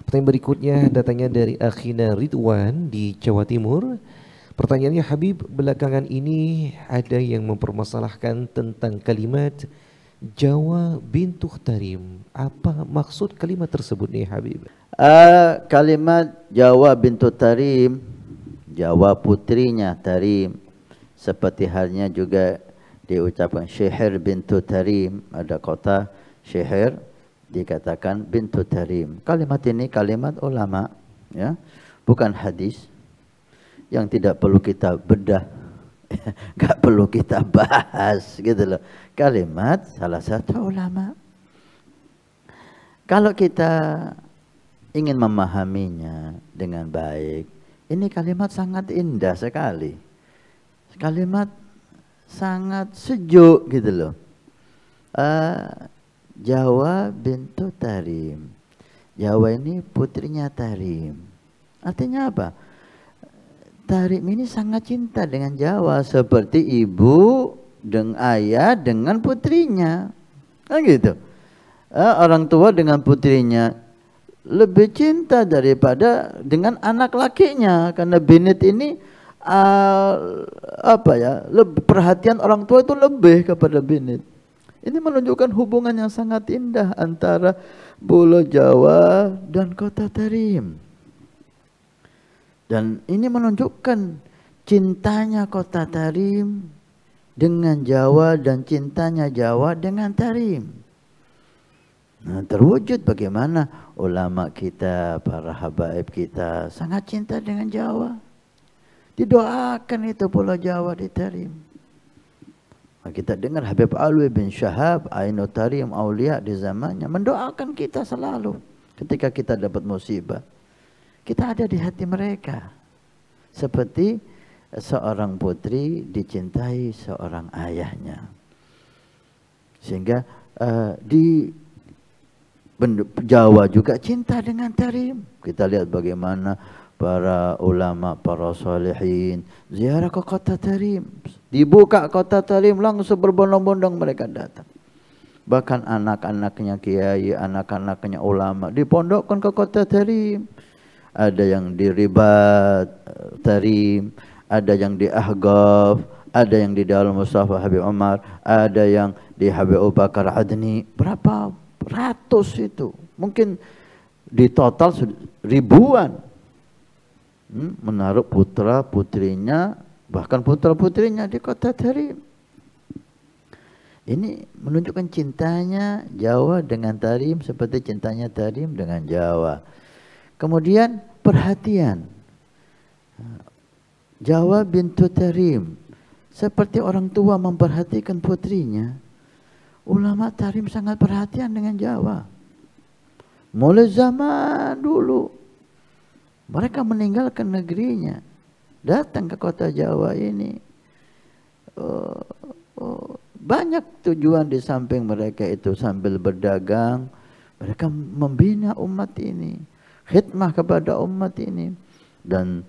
Pertanyaan berikutnya datangnya dari Akhina Ridwan di Jawa Timur. Pertanyaannya, Habib, belakangan ini ada yang mempermasalahkan tentang kalimat Jawa bintu Tarim. Apa maksud kalimat tersebut nih, Habib? Kalimat Jawa bintu Tarim, Jawa putrinya Tarim, seperti halnya juga diucapkan Syihir bintu Tarim, ada kota Syihir dikatakan bintu Tarim. Kalimat ini kalimat ulama, ya, bukan hadis yang tidak perlu kita bedah, nggak perlu kita bahas, gitu loh. Kalimat salah satu ulama. Kalau kita ingin memahaminya dengan baik, ini kalimat sangat indah sekali. Kalimat sangat sejuk, gitu loh. Jawa bintu Tarim. Jawa ini putrinya Tarim. Artinya apa? Tarim ini sangat cinta dengan Jawa, seperti ibu dengan ayah dengan putrinya. Kan gitu. Orang tua dengan putrinya lebih cinta daripada dengan anak lakinya, karena binit ini perhatian orang tua itu lebih kepada binit. Ini menunjukkan hubungan yang sangat indah antara Pulau Jawa dan kota Tarim. Dan ini menunjukkan cintanya kota Tarim dengan Jawa dan cintanya Jawa dengan Tarim. Nah, terwujud bagaimana ulama kita, para habaib kita sangat cinta dengan Jawa. Didoakan itu Pulau Jawa di Tarim. Nah, kita dengar Habib Alwi bin Syahab, Ainu Tarim, Aulia di zamannya mendoakan kita selalu ketika kita dapat musibah. Kita ada di hati mereka. Seperti seorang putri dicintai seorang ayahnya. Sehingga di Jawa juga cinta dengan Tarim. Kita lihat bagaimana para ulama, para salihin ziarah ke kota Tarim. Dibuka kota Tarim, langsung berbondong-bondong mereka datang. Bahkan anak-anaknya kiai, anak-anaknya ulama dipondokkan ke kota Tarim. Ada yang di Ribat Tarim, ada yang di Ahqaf, ada yang di Darul Mustafa Habib Umar, ada yang di Habib Abu Bakar Adni. Berapa ratus itu? Mungkin di total ribuan. Menaruh putra putrinya, bahkan putra putrinya di kota Tarim. Ini menunjukkan cintanya Jawa dengan Tarim seperti cintanya Tarim dengan Jawa. Kemudian perhatian Jawa bintu Tarim, seperti orang tua memperhatikan putrinya. Ulama Tarim sangat perhatian dengan Jawa. Mulai zaman dulu mereka meninggalkan negerinya, datang ke kota Jawa ini. Banyak tujuan di samping mereka itu, sambil berdagang mereka membina umat ini, khidmah kepada umat ini, dan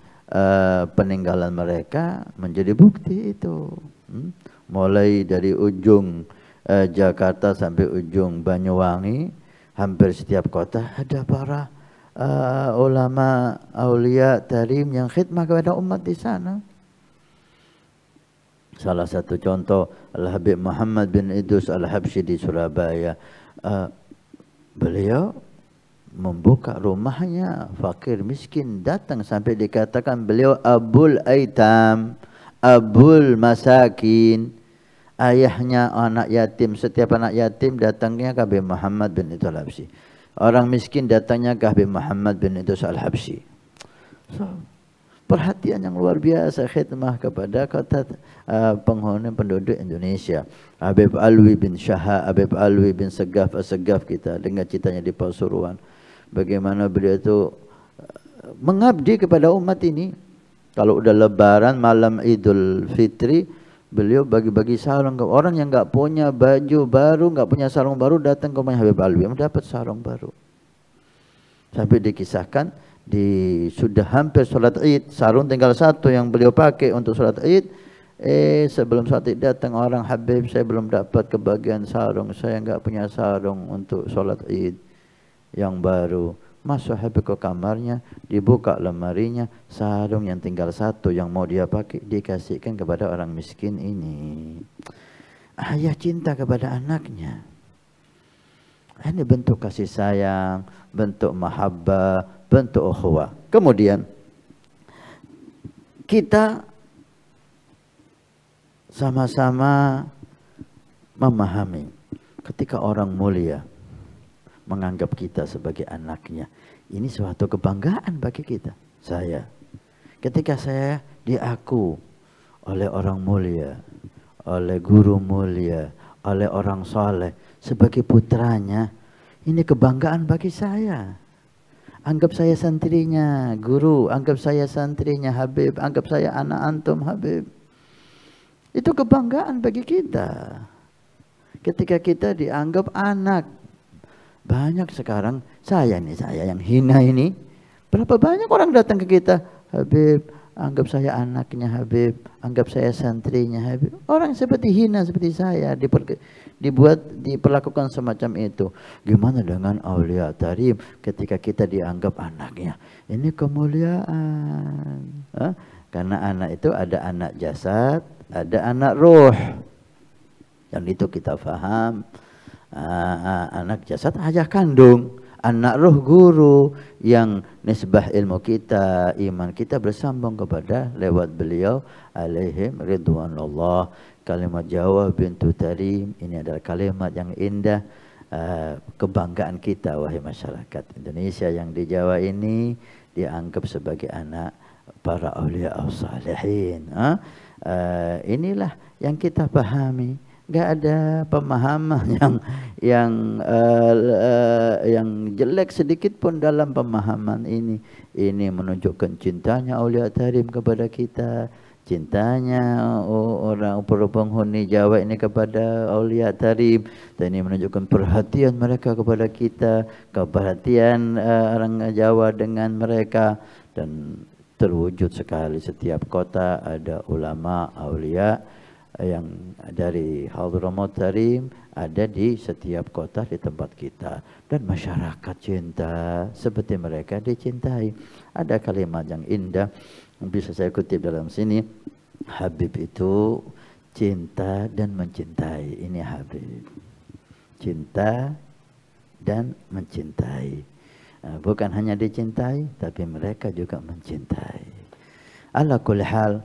peninggalan mereka menjadi bukti itu. Mulai dari ujung Jakarta sampai ujung Banyuwangi, hampir setiap kota ada para ulama aulia Tarim yang khidmah kepada umat di sana. Salah satu contoh Al-Habib Muhammad bin Idrus Al-Habsyi di Surabaya. Beliau membuka rumahnya, fakir miskin datang sampai dikatakan beliau Abul Aitam, Abul Masakin. Ayahnya anak yatim, setiap anak yatim datangnya ke Habib Muhammad bin Idrus Al-Habsyi. Orang miskin datangnya ke Habib Muhammad bin Idrus Al-Habsyi. So, perhatian yang luar biasa, khidmah kepada kota penghuni penduduk Indonesia. Habib Alwi bin Syahab, Habib Alwi bin Segaf As-Segaf, kita dengar ceritanya di Pasuruan. Bagaimana beliau itu mengabdi kepada umat ini. Kalau udah lebaran, malam Idul Fitri, beliau bagi-bagi sarung ke orang yang nggak punya baju baru, nggak punya sarung baru, datang ke rumah Habib Alwi mendapat sarung baru. Sampai dikisahkan sudah hampir sholat Id, sarung tinggal satu yang beliau pakai untuk sholat Id. Sebelum sholat Id datang orang, Habib, saya belum dapat kebagian sarung, saya nggak punya sarung untuk sholat Id yang baru. Masuk Habib ke kamarnya, dibuka lemarinya, sarung yang tinggal satu yang mau dia pakai dikasihkan kepada orang miskin ini. Ayah cinta kepada anaknya. Ini bentuk kasih sayang, bentuk mahabbah, bentuk ukhuwah. Kemudian kita sama-sama memahami ketika orang mulia menganggap kita sebagai anaknya, ini suatu kebanggaan bagi kita. Ketika saya diaku oleh orang mulia, oleh guru mulia, oleh orang soleh sebagai putranya, ini kebanggaan bagi saya. Anggap saya santrinya guru, anggap saya santrinya Habib, anggap saya anak antum Habib. Itu kebanggaan bagi kita. Ketika kita dianggap anak. Banyak sekarang saya yang hina ini. Berapa banyak orang datang ke kita, Habib, anggap saya anaknya Habib, anggap saya santrinya Habib. Orang seperti hina seperti saya diperlakukan semacam itu. Gimana dengan Aulia Tarim ketika kita dianggap anaknya? Ini kemuliaan. Karena anak itu ada anak jasad, ada anak ruh. Dan itu kita faham. Anak jasad ayah kandung, anak roh guru yang nisbah ilmu kita, iman kita bersambung kepada lewat beliau alaihim ridwanullah. Kalimat Jawa bintu Tarim ini adalah kalimat yang indah, kebanggaan kita wahai masyarakat Indonesia yang di Jawa ini dianggap sebagai anak para aulia as-salihin. Inilah yang kita pahami. Gak ada pemahaman yang jelek sedikit pun dalam pemahaman ini. Ini menunjukkan cintanya Aulia Tarim kepada kita, cintanya orang penghuni Jawa ini kepada Aulia Tarim, dan ini menunjukkan perhatian mereka kepada kita, keperhatian orang Jawa dengan mereka, dan terwujud sekali setiap kota ada ulama aulia yang dari Hadramaut Tarim ada di setiap kota di tempat kita, dan masyarakat cinta seperti mereka dicintai. Ada kalimat yang indah bisa saya kutip dalam sini, Habib itu cinta dan mencintai. Ini Habib, cinta dan mencintai. Bukan hanya dicintai tapi mereka juga mencintai. Ala kulli hal,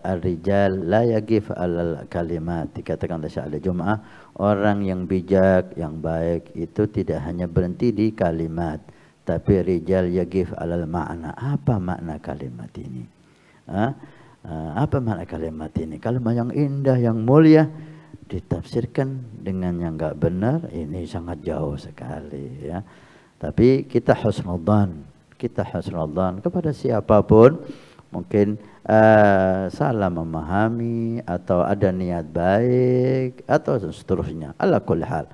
ar-rijal la yaqif alal kalimat, dikatakan oleh Syekh Jumaah, orang yang bijak, yang baik itu tidak hanya berhenti di kalimat, tapi rijal yaqif alal makna. Apa makna kalimat ini? Apa makna kalimat ini? Kalimat yang indah, yang mulia ditafsirkan dengan yang enggak benar, ini sangat jauh sekali ya. Tapi kita husnudzan kepada siapapun mungkin salah memahami atau ada niat baik atau seterusnya. Ala kulli hal,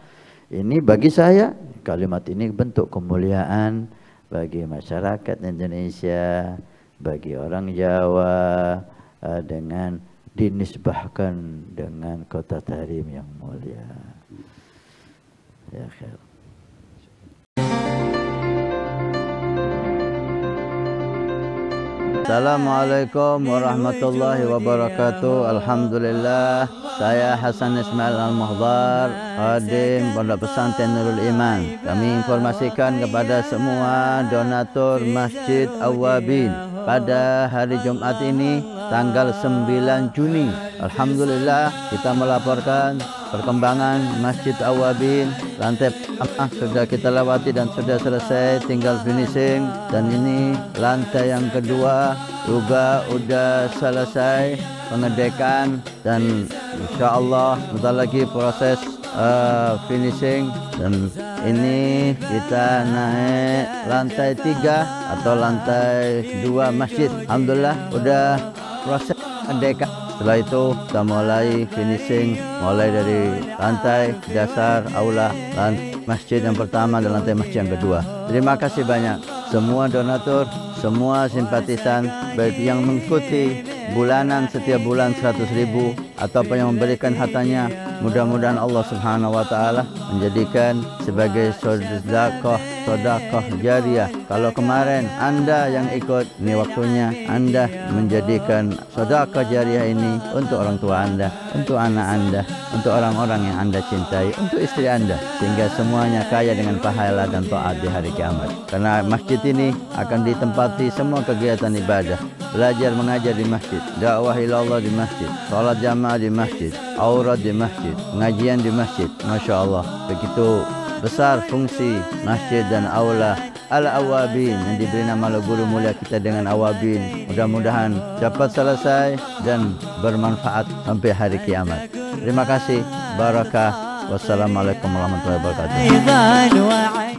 ini bagi saya kalimat ini bentuk kemuliaan bagi masyarakat Indonesia, bagi orang Jawa, dengan dinisbahkan dengan kota Tarim yang mulia. Ya khair. Assalamualaikum warahmatullahi wabarakatuh. Alhamdulillah, saya Hasan Ismail Al-Muhdar, khadim Pondok Pesantren Nurul Iman. Kami informasikan kepada semua donatur Masjid Awwabin pada hari Jumat ini tanggal 9 Juni. Alhamdulillah kita melaporkan perkembangan Masjid Awwabin. Lantai pertama sudah kita lewati dan sudah selesai, tinggal finishing. Dan ini lantai yang kedua juga sudah selesai pengedekan, dan insya Allah sebentar lagi proses finishing. Dan ini kita naik lantai 3 atau lantai 2 masjid. Alhamdulillah udah proses pengedekan. Setelah itu kita mulai finishing, mulai dari lantai dasar aula, masjid yang pertama dan lantai masjid yang kedua. Terima kasih banyak semua donatur, semua simpatisan, baik yang mengikuti bulanan setiap bulan 100.000 ataupun yang memberikan hartanya, mudah-mudahan Allah Subhanahu wa taala menjadikan sebagai sedekah jariah. Kalau kemarin Anda yang ikut, ini waktunya Anda menjadikan sedekah jariah ini untuk orang tua Anda, untuk anak Anda, untuk orang-orang yang Anda cintai, untuk istri Anda, sehingga semuanya kaya dengan pahala dan taat di hari kiamat. Karena masjid ini akan ditempati semua kegiatan ibadah, belajar mengajar di masjid, dakwah ilallah di masjid, salat jamaah di masjid, aurat di masjid, pengajian di masjid. Masya Allah, begitu besar fungsi masjid dan aula Al-Awabin yang diberi nama oleh guru mulia kita dengan Awabin. Mudah-mudahan dapat selesai dan bermanfaat sampai hari kiamat. Terima kasih. Barakah. Wassalamualaikum warahmatullahi wabarakatuh.